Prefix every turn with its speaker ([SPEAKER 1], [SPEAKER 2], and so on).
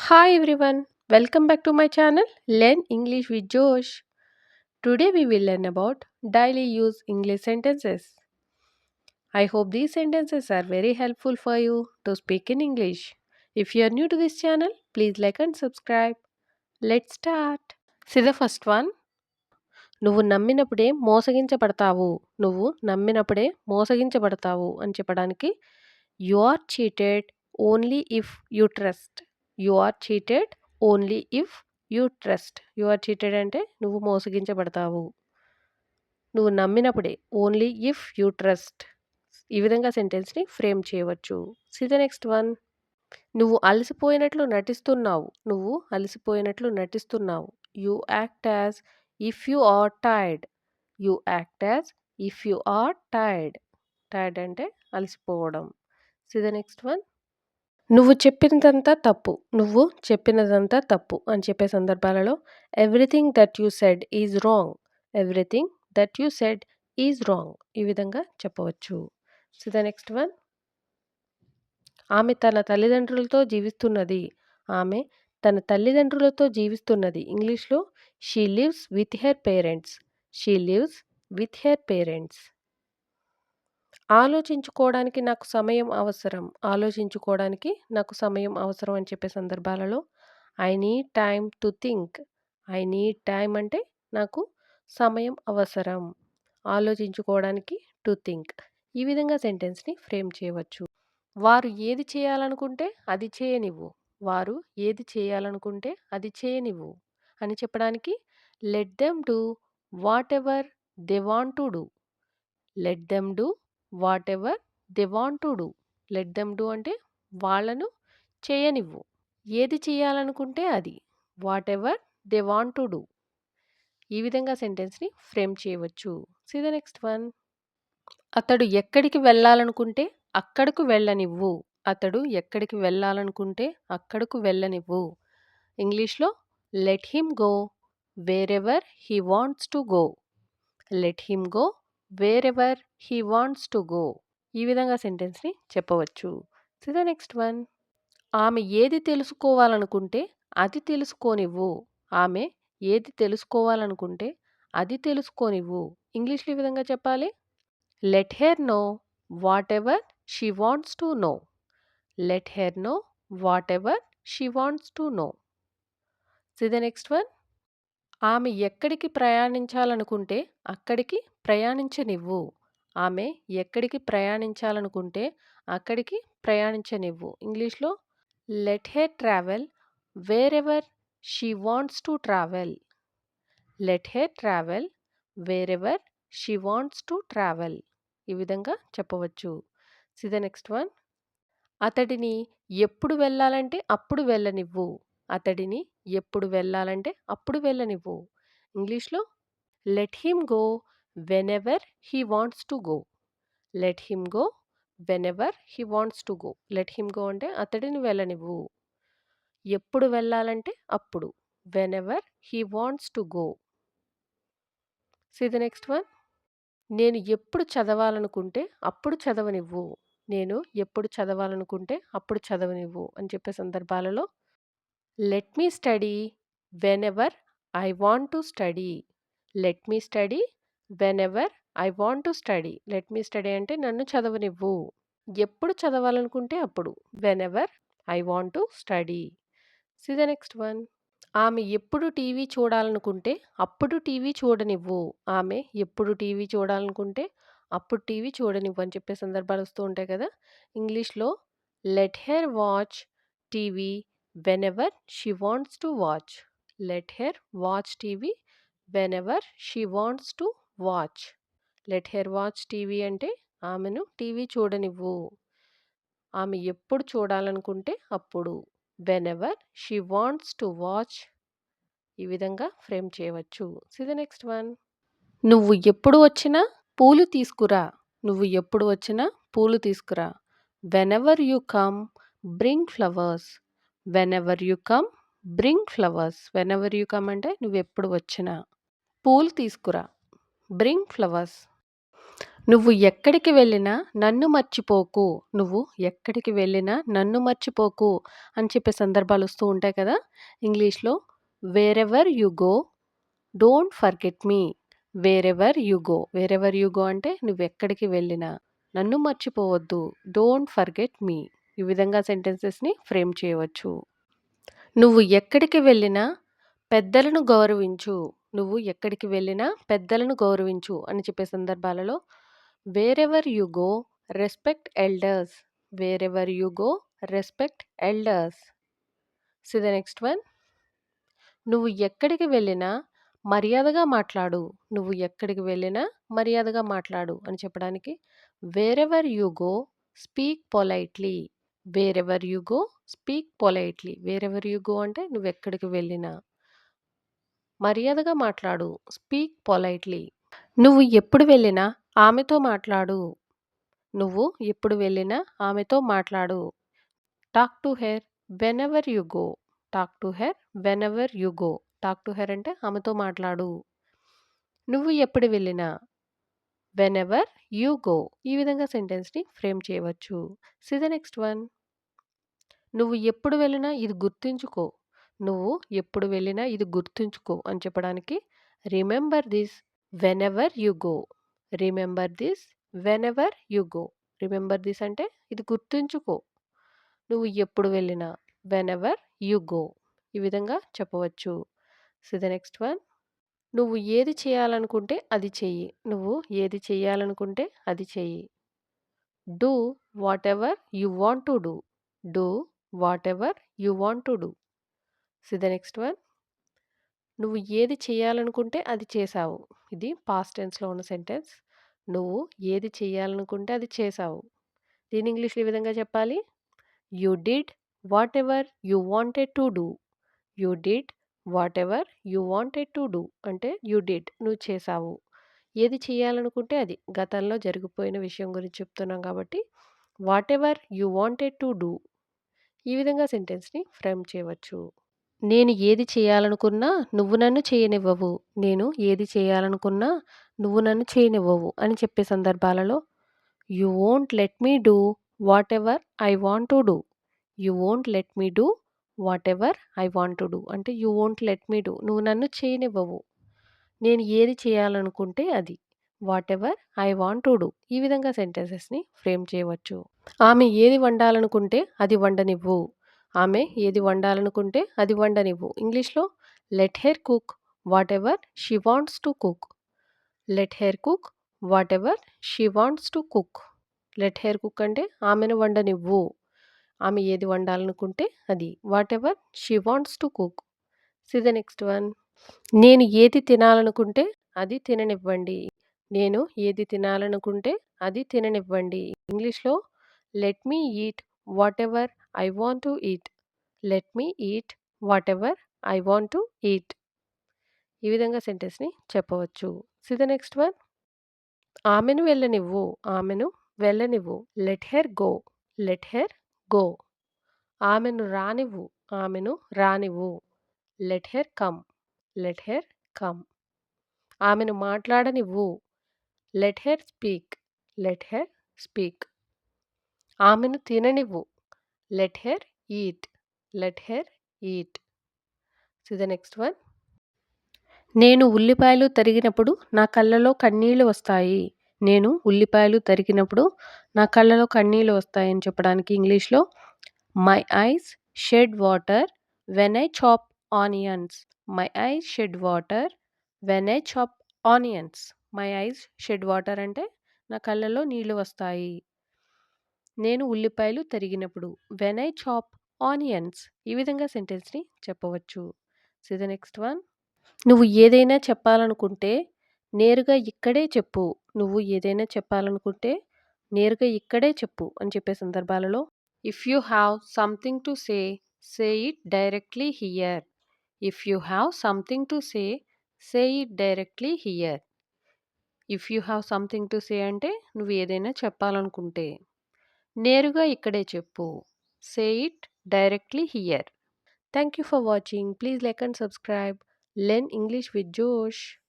[SPEAKER 1] Hi everyone, welcome back to my channel Learn English with Josh. Today we will learn about daily use English sentences. I hope these sentences are very helpful for you to speak in English. If you are new to this channel, please like and subscribe. Let's start. See the first one. నువ్వు నమ్మినప్పుడే మోసగించబడతావు. నువ్వు నమ్మినప్పుడే మోసగించబడతావు అని చెప్పడానికి you are cheated only if you trust. You are cheated only if you trust. You are cheated అంటే నువ్వు మోసగించబడతావు. నువ్వు నమ్మినప్పుడే ఓన్లీ ఇఫ్ యు ట్రస్ట్. ఈ విధంగా సెంటెన్స్ని ఫ్రేమ్ చేయవచ్చు. See the next one. నువ్వు అలసిపోయినట్లు నటిస్తున్నావు. నువ్వు అలసిపోయినట్లు నటిస్తున్నావు. You act as if you are tired. You act as if you are tired. Tired అంటే అలసిపోవడం. See the next one. నువ్వు చెప్పినదంతా తప్పు. నువ్వు చెప్పినదంతా తప్పు అని చెప్పే సందర్భాలలో everything that you said is wrong. Everything that you said is wrong. ఈ విధంగా చెప్పవచ్చు. See the next one. ఆమె తన తల్లిదండ్రులతో జీవిస్తున్నది. ఆమె తన తల్లిదండ్రులతో జీవిస్తున్నది. ఇంగ్లీష్‌లో she lives with her parents. She lives with her parents. ఆలోచించుకోవడానికి నాకు సమయం అవసరం. ఆలోచించుకోవడానికి నాకు సమయం అవసరం అని చెప్పే సందర్భాలలో I need time to think. I need time అంటే నాకు సమయం అవసరం. ఆలోచించుకోవడానికి టు థింక్. ఈ విధంగా సెంటెన్స్‌ని ఫ్రేమ్ చేయవచ్చు. వారు ఏది చేయాలనుకుంటే అది చేయనివ్వు. వారు ఏది చేయాలనుకుంటే అది చేయనివ్వు అని చెప్పడానికి let them do whatever they want to do. Let them do whatever they want to do. Let them do అంటే వాళ్ళను చేయనివ్వు. ఏది చేయాలనుకుంటే అది. Whatever they want to do. ఈ విధంగా సెంటెన్స్‌ని ఫ్రేమ్ చేయవచ్చు. See the next one. అతడు ఎక్కడికి వెళ్ళాలనుకుంటే అక్కడకు వెళ్ళనివ్వు. అతడు ఎక్కడికి వెళ్ళాలనుకుంటే అక్కడకు వెళ్ళనివ్వు. ఇంగ్లీష్‌లో let him go wherever he wants to go. Let him go wherever he wants to go. ఈ విధంగా సెంటెన్స్‌ని చెప్పవచ్చు. See the next one. ఆమె ఏది తెలుసుకోవాలనుకుంటే అది తెలుసుకోనివ్వు. ఆమె ఏది తెలుసుకోవాలనుకుంటే అది తెలుసుకోనివ్వు. ఇంగ్లీష్‌లో ఈ విధంగా చెప్పాలి. Let her know whatever she wants to know. Let her know whatever she wants to know. See the next one. ఆమె ఎక్కడికి ప్రయాణించాలనుకుంటే అక్కడికి ప్రయాణించనివ్వు. ఆమె ఎక్కడికి ప్రయాణించాలనుకుంటే అక్కడికి ప్రయాణించనివ్వు. ఇంగ్లీష్‌లో let her travel wherever she wants to travel. Let her travel wherever she wants to travel. ఈ విధంగా చెప్పవచ్చు. See the next one. అతడిని ఎప్పుడు వెళ్ళాలంటే అప్పుడు వెళ్ళనివ్వు. అతడిని ఎప్పుడు వెళ్ళాలంటే అప్పుడు వెళ్ళనివ్వు. ఇంగ్లీష్‌లో let him go whenever he wants to go. Let him go whenever he wants to go. Let him go అంటే అతడిని వెళ్ళనివ్వు. ఎప్పుడు వెళ్ళాలంటే అప్పుడు. Whenever he wants to go. See the next one. నేను ఎప్పుడు చదవాలనుకుంటే అప్పుడు చదవనివ్వు. నేను ఎప్పుడు చదవాలనుకుంటే అప్పుడు చదవనివ్వు అని చెప్పే సందర్భాలలో let me study whenever I want to study. Let me study whenever I want to study. Let me study అంటే నన్ను చదవనివ్వు. ఎప్పుడు చదవాలనుకుంటే అప్పుడు. Whenever I want to study. See the next one. ఆమె ఎప్పుడు టీవీ చూడాలనుకుంటే అప్పుడు టీవీ చూడనివ్వు. ఆమె ఎప్పుడు టీవీ చూడాలనుకుంటే అప్పుడు టీవీ చూడనివ్వు అని చెప్పే సందర్భాలు వస్తూ ఉంటాయి కదా. ఇంగ్లీష్‌లో let her watch TV whenever she wants to watch. Let her watch TV whenever she wants to watch. Let her watch TV అంటే ఆమెను టీవీ చూడనివ్వు. ఆమె ఎప్పుడు చూడాలనుకుంటే అప్పుడు. Whenever she wants to watch. ఈ విధంగా ఫ్రేమ్ చేయవచ్చు. See the next one. నువ్వు ఎప్పుడు వచ్చినా పూలు తీసుకురా. నువ్వు ఎప్పుడు వచ్చినా పూలు తీసుకురా. Whenever you come bring flowers. Whenever you come bring flowers. Whenever you come అంటే నువ్వు ఎప్పుడు వచ్చినా పూలు తీసుకురా. Bring flowers. నువ్వు ఎక్కడికి వెళ్ళినా నన్ను మర్చిపోకు. నువ్వు ఎక్కడికి వెళ్ళినా నన్ను మర్చిపోకు అని చెప్పే సందర్భాలొస్తూ ఉంటాయి కదా! ఇంగ్లీష్‌లో wherever you go don't forget me. Wherever you go. Wherever you go అంటే నువ్వెక్కడికి వెళ్ళినా నన్ను మర్చిపోవద్దు. Don't forget me. ఈ విధంగా సెంటెన్సెస్‌ని ఫ్రేమ్ చేయవచ్చు. నువ్వు ఎక్కడికి వెళ్ళినా పెద్దలను గౌరవించు. నువ్వు ఎక్కడికి వెళ్ళినా పెద్దలను గౌరవించు అని చెప్పే సందర్భాలలో wherever you go respect elders. Wherever you go respect elders. See the next one. నువ్వు ఎక్కడికి వెళ్ళినా మర్యాదగా మాట్లాడు. నువ్వు ఎక్కడికి వెళ్ళినా మర్యాదగా మాట్లాడు అని చెప్పడానికి wherever you go speak politely. Wherever you go speak politely. Wherever you go అంటే నువ్వెక్కడికి వెళ్ళినా మర్యాదగా మాట్లాడు. Speak politely. నువ్వు ఎప్పుడు వెళ్ళినా ఆమెతో మాట్లాడు. నువ్వు ఎప్పుడు వెళ్ళినా ఆమెతో మాట్లాడు. Talk to her whenever you go. Talk to her whenever you go. Talk to her అంటే ఆమెతో మాట్లాడు. నువ్వు ఎప్పుడు వెళ్ళినా వెనెవర్ యూ గో. ఈ విధంగా సెంటెన్స్‌ని ఫ్రేమ్ చేయవచ్చు. See the next one. నువ్వు ఎప్పుడు వెళ్ళినా ఇది గుర్తుంచుకో. నువ్వు ఎప్పుడు వెళ్ళినా ఇది గుర్తుంచుకో అని చెప్పడానికి remember this whenever you go. Remember this whenever you go. Remember this అంటే ఇది గుర్తుంచుకో. నువ్వు ఎప్పుడు వెళ్ళినా వెనెవర్ యూ గో. ఈ విధంగా చెప్పవచ్చు. So the next one. నువ్వు ఏది చేయాలనుకుంటే అది చెయ్యి. నువ్వు ఏది చేయాలనుకుంటే అది చెయ్యి. Do whatever you want to do. Do whatever you want to do. So the next one. నువ్వు ఏది చేయాలనుకుంటే అది చేశావు. ఇది పాస్ట్ టెన్స్‌లో ఉన్న సెంటెన్స్. నువ్వు ఏది చేయాలనుకుంటే అది చేశావు. దీన్ని ఇంగ్లీష్‌లో ఈ విధంగా చెప్పాలి. You did whatever you wanted to do. You did whatever you wanted to do అంటే యూ డిడ్ నువ్వు చేశావు. ఏది చేయాలనుకుంటే అది. గతంలో జరిగిపోయిన విషయం గురించి చెప్తున్నాం కాబట్టి whatever you wanted to do. ఈ విధంగా సెంటెన్స్‌ని ఫ్రేమ్ చేయవచ్చు. నేను ఏది చేయాలనుకున్నా నువ్వు నన్ను చేయనివ్వవు. నేను ఏది చేయాలనుకున్నా నువ్వు నన్ను చేయనివ్వవు అని చెప్పే సందర్భాలలో you won't let me do whatever I want to do. You won't let me do whatever I want to do అంటే you won't let me do నువ్వు నన్ను చేయనివ్వవు. నేను ఏది చేయాలనుకుంటే అది. Whatever I want to do. ఈ విధంగా సెంటెన్సెస్‌ని ఫ్రేమ్ చేయవచ్చు. ఆమె ఏది వండాలనుకుంటే అది వండనివ్వు. ఆమె ఏది వండాలనుకుంటే అది వండనివ్వు. ఇంగ్లీష్‌లో let her cook whatever she wants to cook. Let her cook whatever she wants to cook. Let her cook అంటే ఆమెను వండనివ్వు. ఆమె ఏది వండాలనుకుంటే అది. Whatever she wants to cook. See the next one. నేను ఏది తినాలనుకుంటే అది తిననివ్వండి. నేను ఏది తినాలనుకుంటే అది తిననివ్వండి. ఇంగ్లీష్‌లో let me eat whatever I want to eat. Let me eat whatever I want to eat. ఈ విధంగా సెంటెన్స్‌ని చెప్పవచ్చు. See the next one. ఆమెను వెళ్ళనివ్వు. ఆమెను వెళ్ళనివ్వు. Let her go. Let her go. ఆమెను రానివ్వు. ఆమెను రానివ్వు. Let her come. Let her come. ఆమెను మాట్లాడనివ్వు. Let her speak. Let her speak. ఆమెను తిననివ్వు. Let her eat. Let her eat. See the next one. నేను ఉల్లిపాయలు తరిగినప్పుడు నా కళ్ళలో కన్నీళ్లు వస్తాయి. నేను ఉల్లిపాయలు తరిగినప్పుడు నా కళ్ళలో కన్నీళ్లు వస్తాయని చెప్పడానికి ఇంగ్లీష్‌లో my eyes shed water when I chop onions. My eyes shed water when I chop onions. My eyes shed water అంటే నా కళ్ళలో నీళ్లు వస్తాయి. నేను ఉల్లిపాయలు తరిగినప్పుడు. When I chop onions. ఈ విధంగా సెంటెన్స్‌ని చెప్పవచ్చు. See the next one. నువ్వు ఏదైనా చెప్పాలనుకుంటే నేరుగా ఇక్కడే చెప్పు. నువ్వు ఏదైనా చెప్పాలనుకుంటే నేరుగా ఇక్కడే చెప్పు అని చెప్పే సందర్భాలలో if you have something to say it directly here. If you have something to say it directly here. If you have something to say అంటే నువ్వు ఏదైనా చెప్పాలనుకుంటే నేరుగా ఇక్కడే చెప్పు. Say it directly here. Thank you for watching. Please like and subscribe. Learn English with Josh.